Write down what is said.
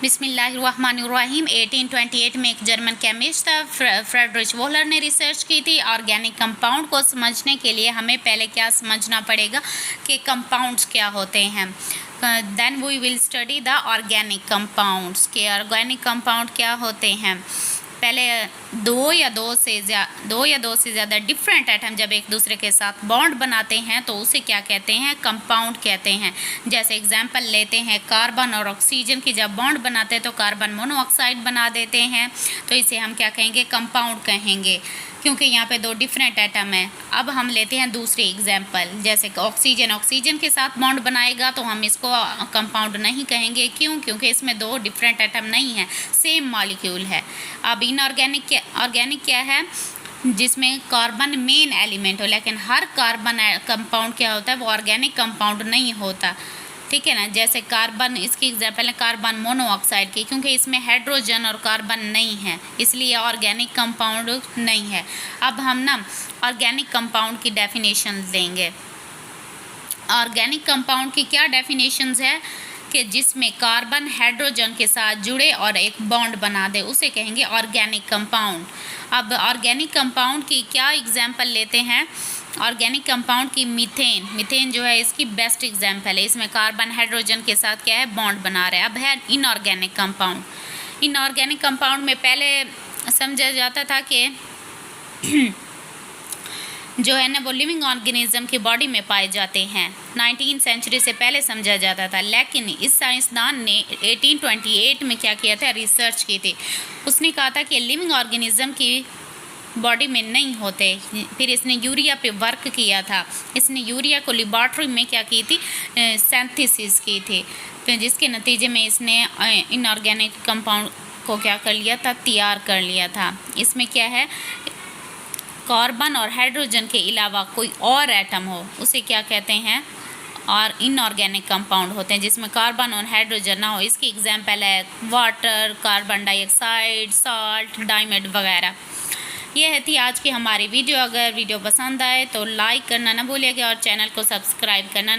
बिस्मिल्लाहिर्रहमानिर्रहीम। 1828 में एक जर्मन केमिस्ट था फ्रेडरिच वोहलर ने रिसर्च की थी। ऑर्गेनिक कंपाउंड को समझने के लिए हमें पहले क्या समझना पड़ेगा कि कंपाउंड्स क्या होते हैं। Then we will study the organic compounds के ऑर्गेनिक कंपाउंड क्या होते हैं। पहले दो या दो से ज़्यादा डिफरेंट एटम जब एक दूसरे के साथ बॉन्ड बनाते हैं तो उसे क्या कहते हैं, कंपाउंड कहते हैं। जैसे एग्जांपल लेते हैं, कार्बन और ऑक्सीजन की जब बॉन्ड बनाते हैं तो कार्बन मोनोऑक्साइड बना देते हैं, तो इसे हम क्या कहेंगे, कंपाउंड कहेंगे, क्योंकि यहाँ पे दो डिफरेंट एटम है। अब हम लेते हैं दूसरी एग्जांपल, जैसे ऑक्सीजन के साथ बॉन्ड बनाएगा तो हम इसको कंपाउंड नहीं कहेंगे। क्यों? क्योंकि इसमें दो डिफरेंट एटम नहीं है, सेम मॉलिक्यूल है। अब ऑर्गेनिक क्या है, जिसमें कार्बन मेन एलिमेंट हो, लेकिन हर कार्बन कंपाउंड क्या होता है, वो ऑर्गेनिक कंपाउंड नहीं होता। ठीक है ना। जैसे कार्बन, इसकी एग्जांपल है कार्बन मोनोऑक्साइड की, क्योंकि इसमें हाइड्रोजन और कार्बन नहीं है, इसलिए ऑर्गेनिक कंपाउंड नहीं है। अब हम ना ऑर्गेनिक कंपाउंड की डेफिनेशन देंगे। ऑर्गेनिक कंपाउंड की क्या डेफिनेशंस है कि जिसमें कार्बन हाइड्रोजन के साथ जुड़े और एक बॉन्ड बना दे, उसे कहेंगे ऑर्गेनिक कंपाउंड। अब ऑर्गेनिक कंपाउंड की क्या एग्जांपल लेते हैं। ऑर्गेनिक कंपाउंड की मीथेन जो है इसकी बेस्ट एग्जांपल है। इसमें कार्बन हाइड्रोजन के साथ क्या है, बॉन्ड बना रहा है। अब है इनऑर्गेनिक कंपाउंड। इनऑर्गेनिक कंपाउंड में पहले समझा जाता था कि जो है ना वो लिविंग ऑर्गेनिज्म की बॉडी में पाए जाते हैं। 19वीं सेंचुरी से पहले समझा जाता था, लेकिन इस साइंसदान ने 1828 में क्या किया था, रिसर्च की थी। उसने कहा था कि लिविंग ऑर्गेनिज्म की बॉडी में नहीं होते। फिर इसने यूरिया पे वर्क किया था। इसने यूरिया को लेबॉर्ट्री में क्या की थी, सिंथेसिस की थी, तो जिसके नतीजे में इसने इनऑर्गेनिक कंपाउंड को क्या कर लिया था, तैयार कर लिया था। इसमें क्या है, कार्बन और हाइड्रोजन के अलावा कोई और एटम हो उसे क्या कहते हैं, और इनऑर्गेनिक कंपाउंड होते हैं, जिसमें कार्बन और हाइड्रोजन ना हो। इसकी एग्जांपल है water, carbon dioxide, salt, diamond वगैरह। यह थी आज की हमारी वीडियो। अगर वीडियो पसंद आए तो लाइक करना ना भूलिएगा और चैनल को सब्सक्राइब करना ना